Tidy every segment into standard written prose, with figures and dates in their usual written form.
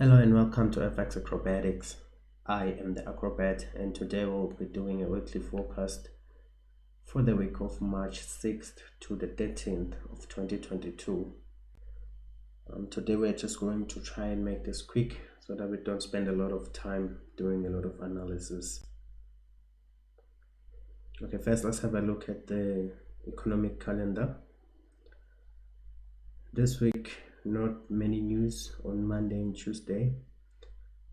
Hello and welcome to FX Acrobatics. I am the Acrobat and today we'll be doing a weekly forecast for the week of March 6th to the 13th of 2022. Today we're just going to try and make this quick so that we don't spend a lot of time doing a lot of analysis. Okay, first let's have a look at the economic calendar. This week, not many news on Monday and Tuesday,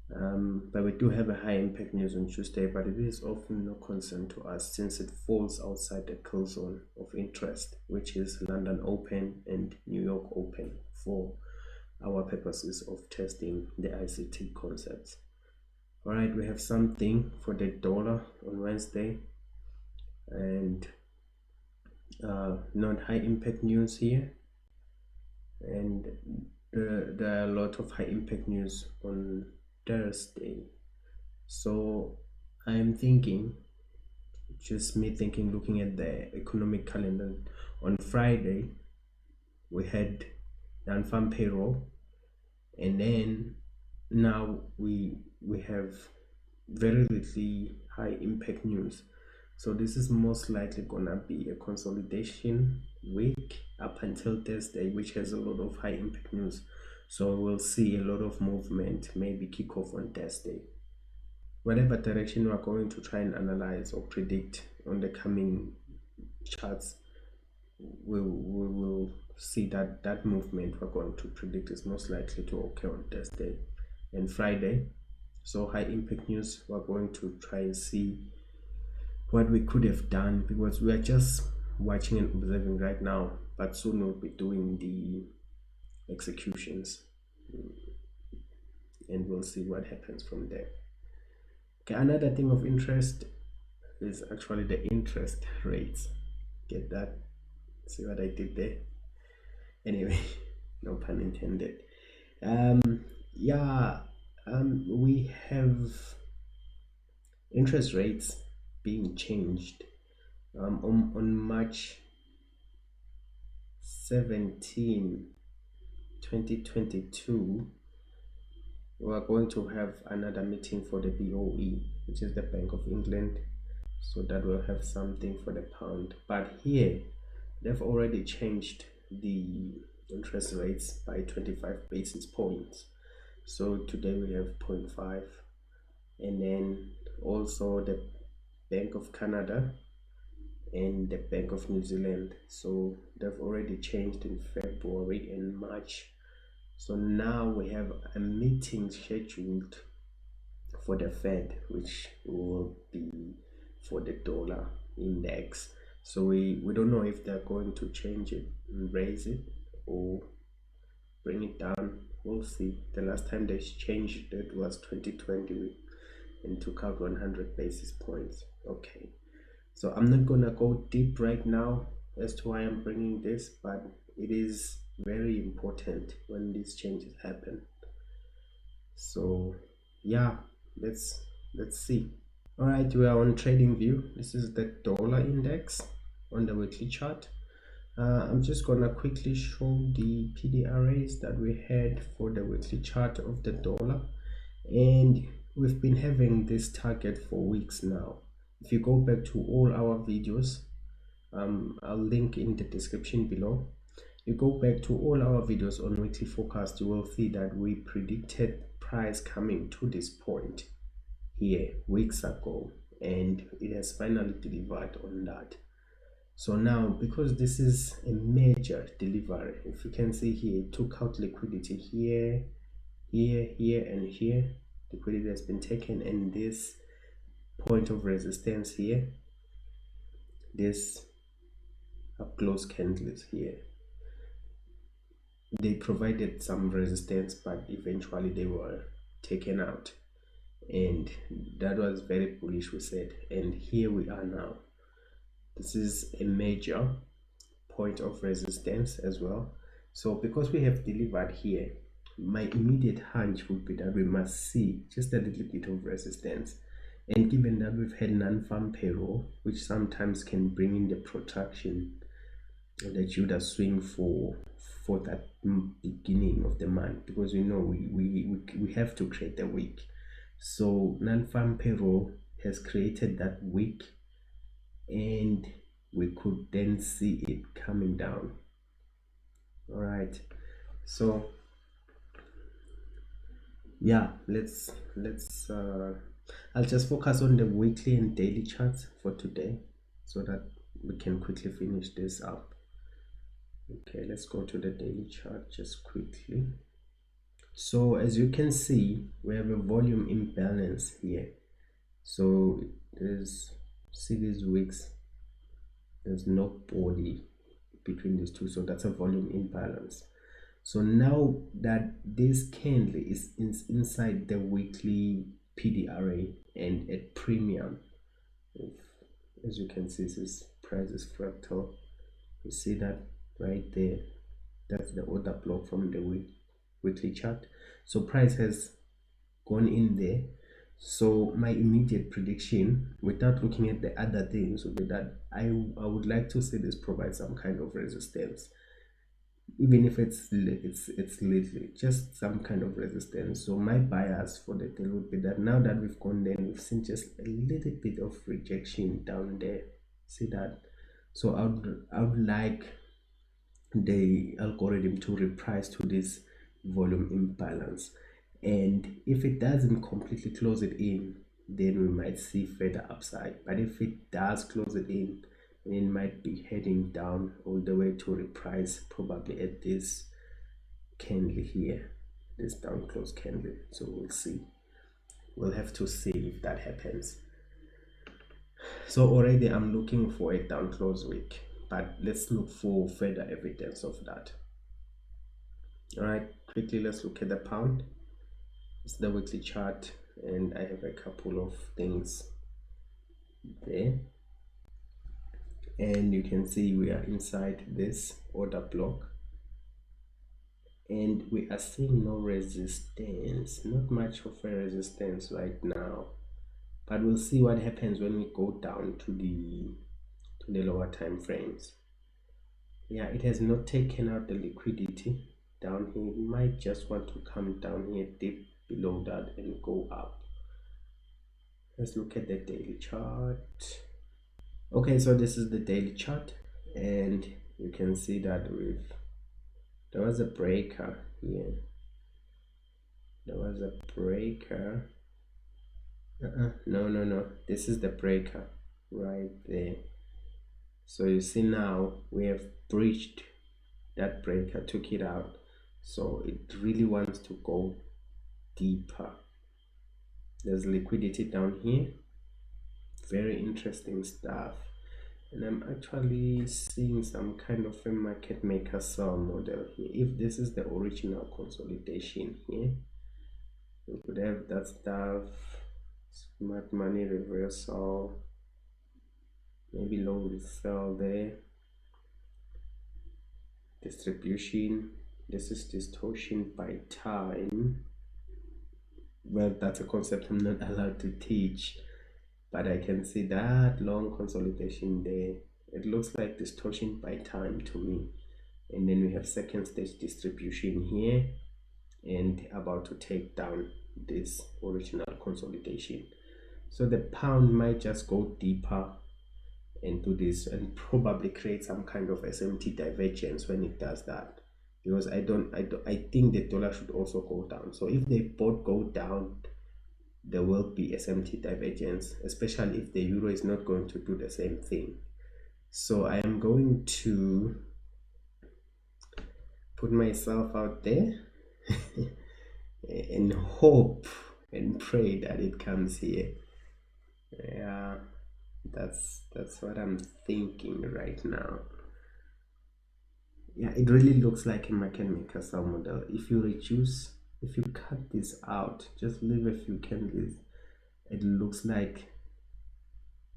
but we do have a high impact news on Tuesday, but it is often no concern to us since it falls outside the kill zone of interest, which is London Open and New York Open for our purposes of testing the ICT concepts. All right, we have something for the dollar on Wednesday and not high impact news here, and there are a lot of high impact news on Thursday. So I'm thinking, just me thinking, looking at the economic calendar, on Friday we had non-farm payroll, and then now we have very little high impact news. So this is most likely gonna be a consolidation week up until Thursday, which has a lot of high impact news. So we'll see a lot of movement, maybe kick off on Thursday. Whatever direction we are going to try and analyze or predict on the coming charts, we will see that movement we're going to predict is most likely to occur on Thursday and Friday. So high impact news, we're going to try and see what we could have done, because we are just watching and observing right now, but soon we'll be doing the executions and we'll see what happens from there. Okay, another thing of interest is actually the interest rates. Get that? See what I did there? Anyway, no pun intended. We have interest rates being changed on March 17, 2022. We are going to have another meeting for the BOE, which is the Bank of England, so that we'll have something for the pound. But here they've already changed the interest rates by 25 basis points. So today we have 0.5, and then also the Bank of Canada and the Bank of New Zealand. So they've already changed in February and March. So now we have a meeting scheduled for the Fed, which will be for the dollar index. So we don't know if they're going to change it, raise it, or bring it down. We'll see. The last time they changed it was 2020 and took out 100 basis points. Okay, so I'm not gonna go deep right now as to why I'm bringing this, but it is very important when these changes happen. So yeah, let's see. All right, we are on trading view. This is the dollar index on the weekly chart. I'm just gonna quickly show the PDRAs that we had for the weekly chart of the dollar, and we've been having this target for weeks now. If you go back to all our videos, I'll link in the description below. You go back to all our videos on weekly forecast, you will see that we predicted price coming to this point here weeks ago, and it has finally delivered on that. So now, because this is a major delivery, if you can see here, it took out liquidity here, and here. Liquidity has been taken, and this point of resistance here, this up close candles here, they provided some resistance, but eventually they were taken out, and that was very bullish, we said. And here we are now. This is a major point of resistance as well. So because we have delivered here, my immediate hunch would be that we must see just a little bit of resistance. And given that we've had non-farm payroll, which sometimes can bring in the protraction the Judah swing for that beginning of the month, because we know we have to create a week. So non-farm payroll has created that week, and we could then see it coming down. All right, so yeah, let's I'll just focus on the weekly and daily charts for today so that we can quickly finish this up. Okay, let's go to the daily chart just quickly. So as you can see, we have a volume imbalance here. So there's, see these wicks, there's no body between these two, so that's a volume imbalance. So now that this candle is inside the weekly PDRA and at premium, as you can see, this price is fractal. You see that right there, that's the order block from the weekly chart. So price has gone in there. So my immediate prediction, without looking at the other things, would be that I would like to see this provide some kind of resistance, even if it's little, just some kind of resistance. So my bias for the deal would be that now that we've gone there, we've seen just a little bit of rejection down there. See that? So I would like the algorithm to reprice to this volume imbalance, and if it doesn't completely close it in, then we might see further upside. But if it does close it in, it might be heading down all the way to reprice, probably at this candle here, this down close candle. So we'll have to see if that happens. So already I'm looking for a down close week, but let's look for further evidence of that. All right, quickly let's look at the pound. It's the weekly chart, and I have a couple of things there, and you can see we are inside this order block, and we are seeing no resistance, not much of a resistance right now, but we'll see what happens when we go down to the lower time frames. Yeah, it has not taken out the liquidity down here. It might just want to come down here, dip below that, and go up. Let's look at the daily chart. Okay, so this is the daily chart, and you can see that there was a breaker here. There was a breaker. No, this is the breaker right there. So you see now we have breached that breaker, took it out. So it really wants to go deeper. There's liquidity down here, very interesting stuff, and I'm actually seeing some kind of a market maker sell model here. If this is the original consolidation here, we could have that stuff, smart money reversal, maybe long sell there, distribution. This is distortion by time. Well, that's a concept I'm not allowed to teach, but I can see that long consolidation there. It looks like distortion by time to me. And then we have second stage distribution here, and about to take down this original consolidation. So the pound might just go deeper into this and probably create some kind of SMT divergence when it does that, because I think the dollar should also go down. So if they both go down, there will be SMT divergence, especially if the euro is not going to do the same thing. So I am going to put myself out there and hope and pray that it comes here. Yeah, that's what I'm thinking right now. Yeah, it really looks like a market maker sell model. If you cut this out, just leave a few candles, it looks like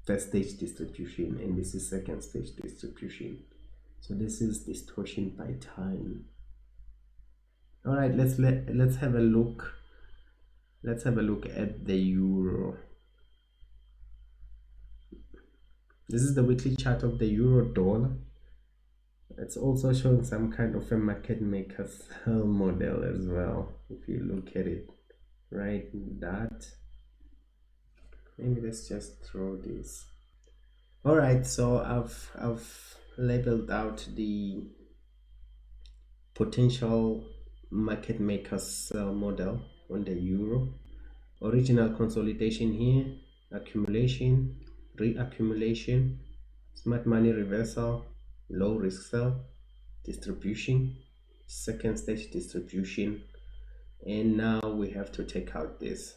first stage distribution, and this is second stage distribution. So this is distortion by time. All right, let's have a look. Let's have a look at the euro. This is the weekly chart of the euro dollar, It's also showing some kind of a market maker sell model as well. If you look at it, right? That maybe let's just throw this. All right, so I've labeled out the potential market maker sell model on the euro. Original consolidation here, accumulation, reaccumulation, smart money reversal, low risk sell, distribution, second stage distribution, and now we have to take out this.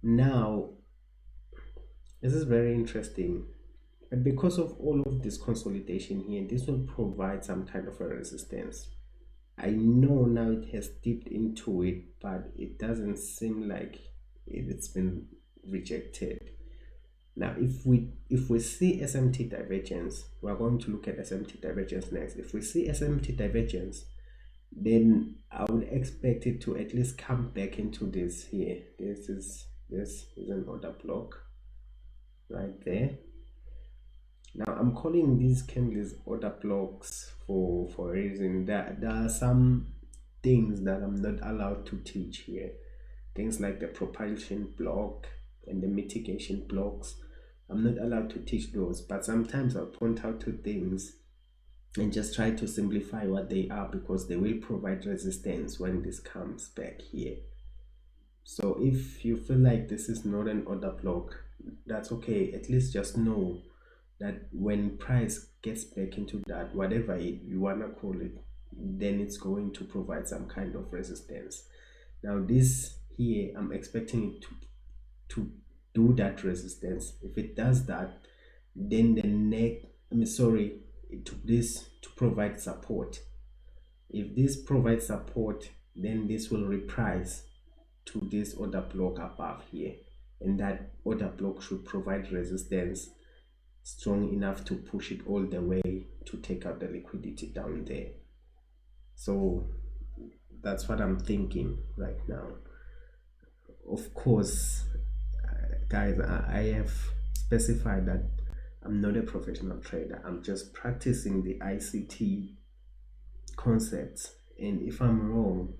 Now this is very interesting, but because of all of this consolidation here, this will provide some kind of a resistance. I know now it has dipped into it, but it doesn't seem like it's been rejected. Now if we see SMT divergence, we're going to look at SMT divergence next. If we see SMT divergence, then I would expect it to at least come back into this here. This is an order block right there. Now I'm calling these candles order blocks for a reason. There are some things that I'm not allowed to teach here. Things like the propulsion block and the mitigation blocks. I'm not allowed to teach those, but sometimes I'll point out to things and just try to simplify what they are, because they will provide resistance when this comes back here. So if you feel like this is not an order block, that's okay. At least just know that when price gets back into that, whatever you want to call it, then it's going to provide some kind of resistance. Now this here, I'm expecting it to do that resistance. If it does that, then it took this to provide support. If this provides support, then this will reprice to this order block above here, and that order block should provide resistance strong enough to push it all the way to take out the liquidity down there. So that's what I'm thinking right now. Of course, guys, I have specified that I'm not a professional trader. I'm just practicing the ICT concepts, and if I'm wrong,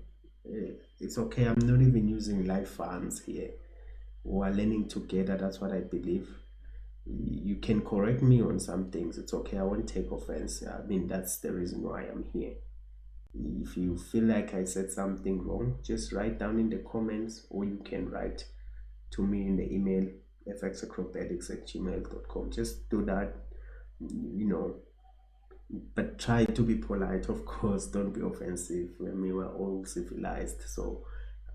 it's okay. I'm not even using live funds here. We're learning together. That's what I believe. You can correct me on some things. It's okay. I won't take offense. I mean, that's the reason why I'm here. If you feel like I said something wrong, just write down in the comments, or you can write to me in the email fxacrobatics@gmail.com. Just do that, but try to be polite, of course. Don't be offensive. I mean, we're all civilized, so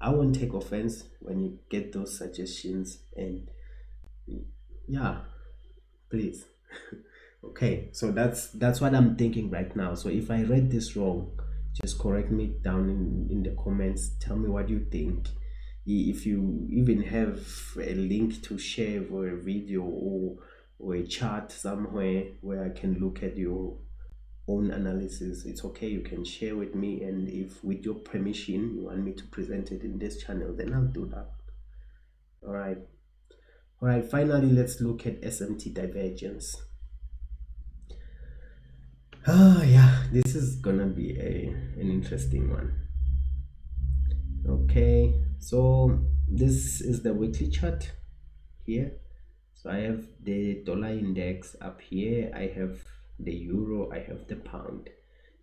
I won't take offense when you get those suggestions. And yeah, please. Okay, so that's what I'm thinking right now. So if I read this wrong, just correct me down in the comments. Tell me what you think. If you even have a link to share for a video or a chart somewhere where I can look at your own analysis, it's okay. You can share with me, and if with your permission you want me to present it in this channel, then I'll do that. All right, finally, let's look at SMT divergence. Yeah, this is gonna be an interesting one. Okay, so this is the weekly chart here. So I have the dollar index up here, I have the euro, I have the pound,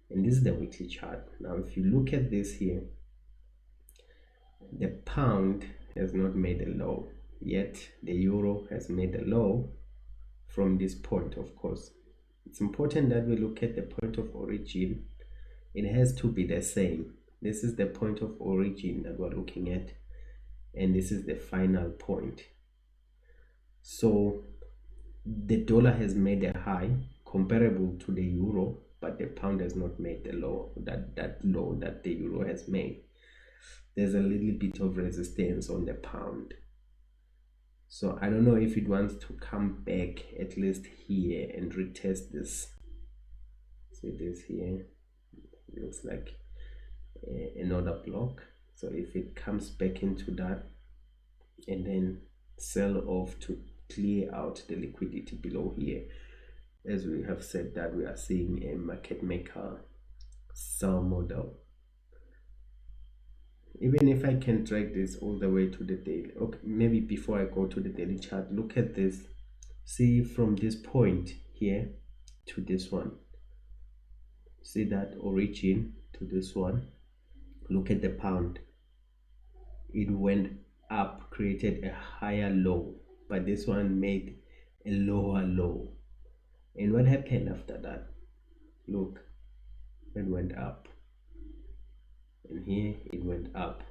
and this is the weekly chart. Now if you look at this here, the pound has not made a low yet. The euro has made a low from this point. Of course, it's important that we look at the point of origin. It has to be the same. This is the point of origin that we're looking at, and this is the final point. So the dollar has made a high comparable to the euro, but the pound has not made the low, that low that the euro has made. There's a little bit of resistance on the pound. So I don't know if it wants to come back at least here and retest this. See this here, it looks like another block. So if it comes back into that and then sell off to clear out the liquidity below here, as we have said that we are seeing a market maker sell model. Even if I can drag this all the way to the daily, okay, maybe before I go to the daily chart, look at this. See, from this point here to this one, see that origin to this one, look at the pound. It went up, created a higher low, but this one made a lower low. And what happened after that? Look, it went up, and here it went up.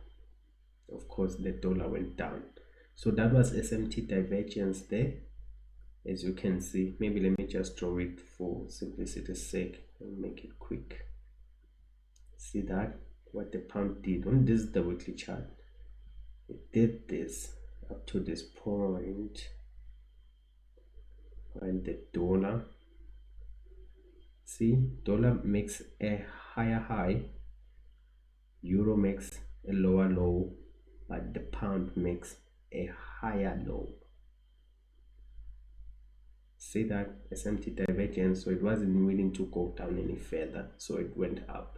Of course, the dollar went down. So that was SMT divergence there, as you can see. Maybe let me just draw it for simplicity's sake and make it quick. See that what the pound did on this is the weekly chart. It did this up to this point, and the dollar, see, dollar makes a higher high, euro makes a lower low, but the pound makes a higher low. See that SMT divergence, so it wasn't willing to go down any further, so it went up.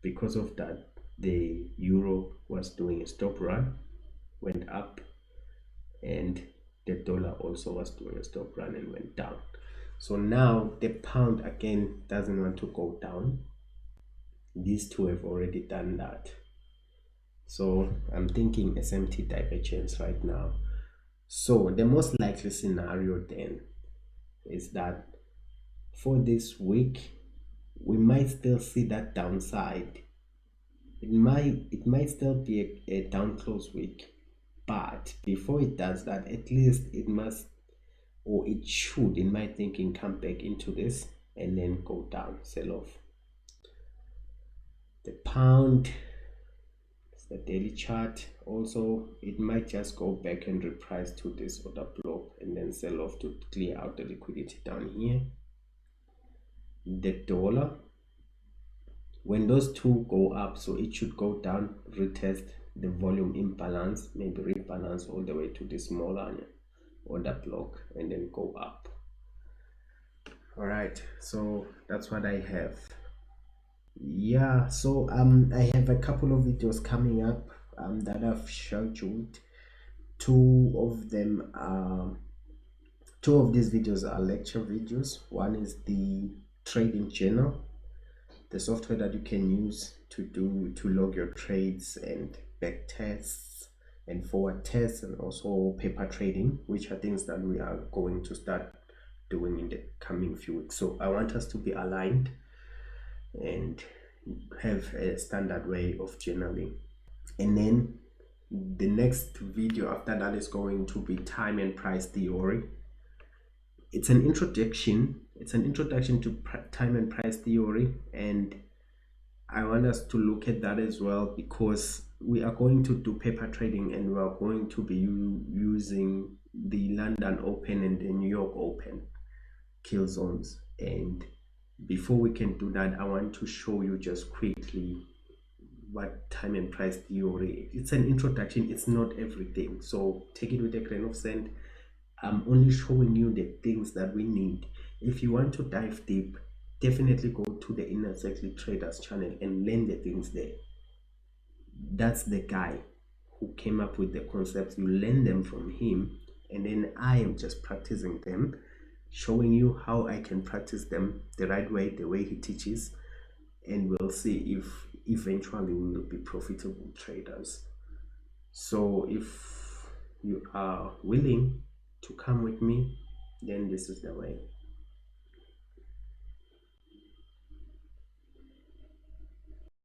Because of that, the euro was doing a stop run, went up, and the dollar also was doing a stop run and went down. So now the pound again doesn't want to go down. These two have already done that. So I'm thinking SMT divergence right now. So the most likely scenario then is that for this week we might still see that downside. It might still be a down close week, but before it does that, at least it must, or it should, in my thinking, come back into this and then go down, sell off. The pound, the daily chart, also it might just go back and reprice to this order block and then sell off to clear out the liquidity down here. The dollar, when those two go up, so it should go down, retest the volume imbalance, maybe rebalance all the way to this smaller order block and then go up. All right, so that's what I have. Yeah, so I have a couple of videos coming up that I've scheduled. Two of these videos are lecture videos. One is the trading journal, the software that you can use to log your trades and back tests and forward tests, and also paper trading, which are things that we are going to start doing in the coming few weeks. So I want us to be aligned and have a standard way of journaling. And then the next video after that is going to be time and price theory. It's an introduction to time and price theory, and I want us to look at that as well, because we are going to do paper trading and we are going to be using the London Open and the New York Open kill zones. And before we can do that, I want to show you just quickly what time and price theory is. It's an introduction, it's not everything, so take it with a grain of sand. I'm only showing you the things that we need. If you want to dive deep, definitely go to the Inner Circle Traders channel and learn the things there. That's the guy who came up with the concepts. You learn them from him, and then I am just practicing them, showing you how I can practice them the right way, the way he teaches, and we'll see if eventually we will be profitable traders. So if you are willing to come with me, then this is the way.